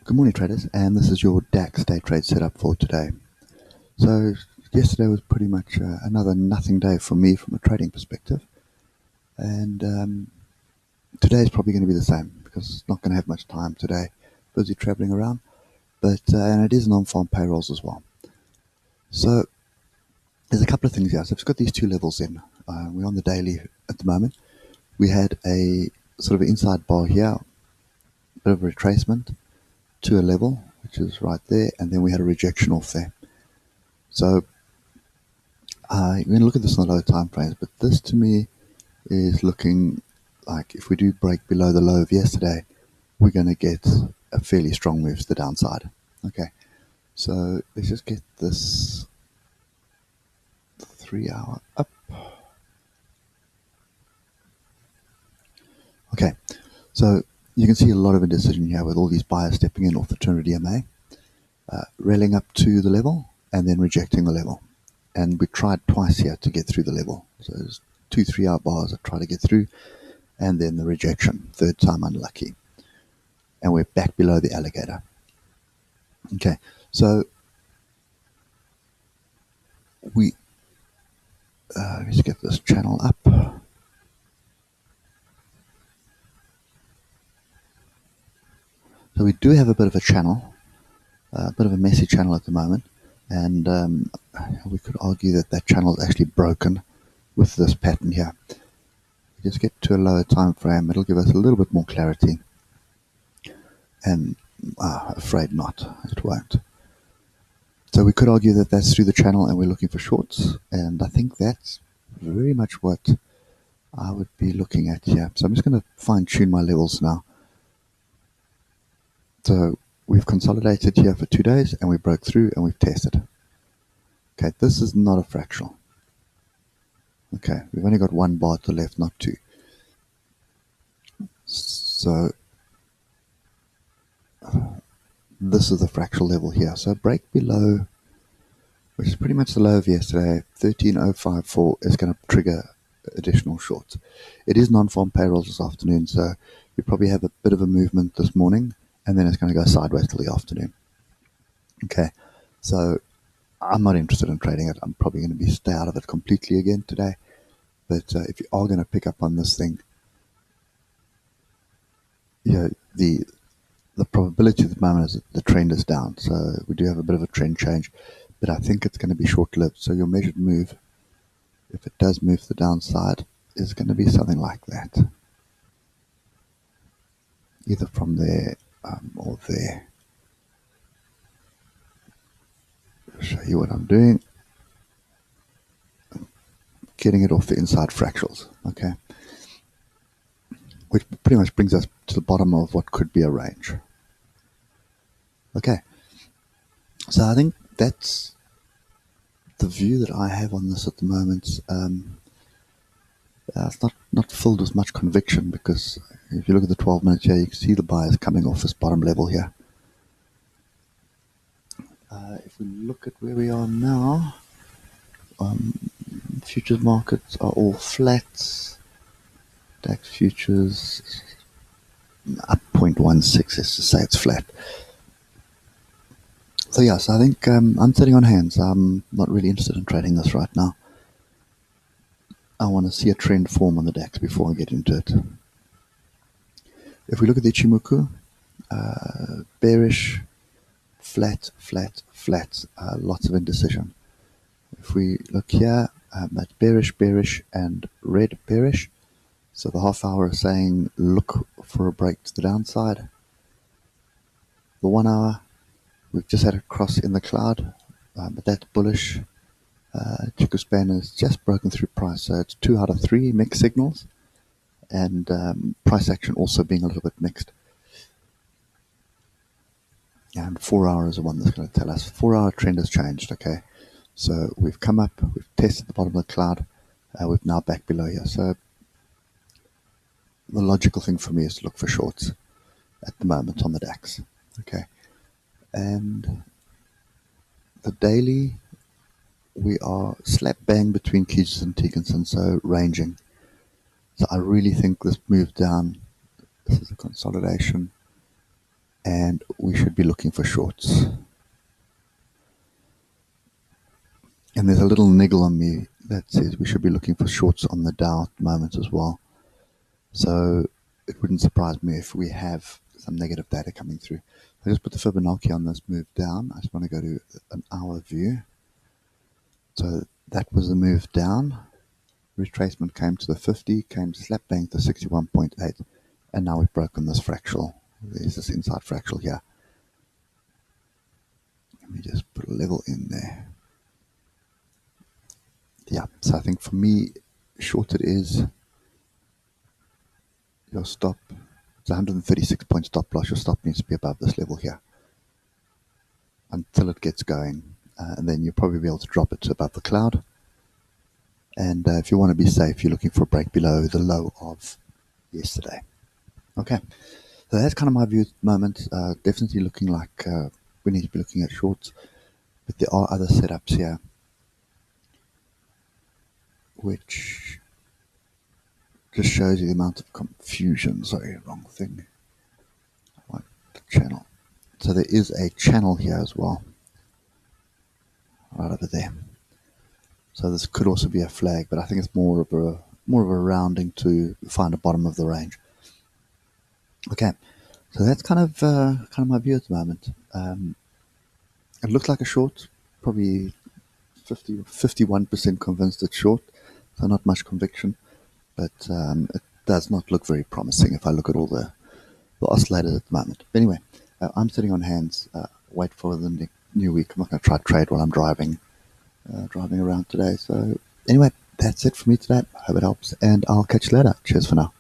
Good morning, traders, and this is your Dax day trade setup for today. So yesterday was pretty much another nothing day for me from a trading perspective, and today is probably going to be the same because it's not going to have much time today. Busy traveling around, but and it is non-farm payrolls as well. So there's a couple of things here. So I've got these two levels in. We're on the daily at the moment. We had a sort of inside bar here, a bit of a retracement to a level, which is right there, and then we had a rejection off there. So you're going to look at this on the lower time frames, but this to me is looking like if we do break below the low of yesterday, we're going to get a fairly strong move to the downside. Okay, so let's just get this 3 hour up. Okay, so you can see a lot of indecision here with all these buyers stepping in off the 200 EMA, rallying up to the level and then rejecting the level. And we tried twice here to get through the level. So there's 2 3 hour bars that try to get through, and then the rejection, third time unlucky. And we're back below the alligator. Okay, so let's get this channel up. So we do have a bit of a channel, a bit of a messy channel at the moment, and we could argue that that channel is actually broken with this pattern here. Just get to a lower time frame, it'll give us a little bit more clarity, and afraid not, it won't. So we could argue that that's through the channel and we're looking for shorts, and I think that's very much what I would be looking at here. So I'm just going to fine tune my levels now. So we've consolidated here for 2 days and we broke through and we've tested. Okay, this is not a fractional. Okay, we've only got 1 bar to the left, not 2. So this is the fractional level here. So break below, which is pretty much the low of yesterday, 13,054 is going to trigger additional shorts. It is non-farm payrolls this afternoon, so we probably have a bit of a movement this morning, and then it's going to go sideways till the afternoon. Okay, so I'm not interested in trading it. I'm probably going to stay out of it completely again today. But if you are going to pick up on this thing, the probability at the moment is that the trend is down. So we do have a bit of a trend change, but I think it's going to be short-lived. So your measured move, if it does move to the downside, is going to be something like that. Either from there or there. I'll show you what I'm doing. Getting it off the inside fractals, okay? Which pretty much brings us to the bottom of what could be a range. Okay, so I think that's the view that I have on this at the moment. It's not filled with much conviction, because if you look at the 12 minutes here, you can see the buyers coming off this bottom level here. If we look at where we are now, futures markets are all flat. DAX futures up 0.16 is to say it's flat. So yeah, so I think I'm sitting on hands. I'm not really interested in trading this right now. I want to see a trend form on the DAX before I get into it. If we look at the Ichimoku, bearish, flat, flat, flat, lots of indecision. If we look here, that's bearish, bearish, and red bearish. So the half hour is saying look for a break to the downside. The 1 hour, we've just had a cross in the cloud, but that's bullish. Chico Span has just broken through price, so it's 2 out of 3 mixed signals, and price action also being a little bit mixed. And 4 hours is the one that's going to tell us. 4 hour trend has changed, okay? So we've come up, we've tested the bottom of the cloud, we've now back below here. So the logical thing for me is to look for shorts at the moment on the DAX, okay? And the daily, we are slap bang between Keys and Tekinson, so ranging. So I really think this move down, this is a consolidation, and we should be looking for shorts. And there's a little niggle on me that says we should be looking for shorts on the Dow at the moment as well. So it wouldn't surprise me if we have some negative data coming through. I just put the Fibonacci on this move down. I just want to go to an hour view. So that was the move down. Retracement came to the 50, came slap bang to 61.8, and now we've broken this fractal. There's this inside fractal here. Let me just put a level in there. Yeah, so I think for me, short it is. Your stop, it's 136 point stop loss. Your stop needs to be above this level here until it gets going, and then you'll probably be able to drop it to above the cloud. And if you want to be safe, you're looking for a break below the low of yesterday. Okay, so that's kind of my view at the moment. Definitely looking like we need to be looking at shorts, but there are other setups here which just shows you the amount of confusion. Sorry, wrong thing. I want the channel. So there is a channel here as well, right over there. So this could also be a flag, but I think it's more of a rounding to find a bottom of the range. Okay, so that's kind of my view at the moment. It looks like a short, probably 51% convinced it's short, so not much conviction, but it does not look very promising if I look at all the oscillators at the moment. But anyway, I'm sitting on hands, wait for the new week. I'm not going to try to trade while I'm driving around today. So anyway, that's it for me today. I hope it helps, and I'll catch you later. Cheers for now.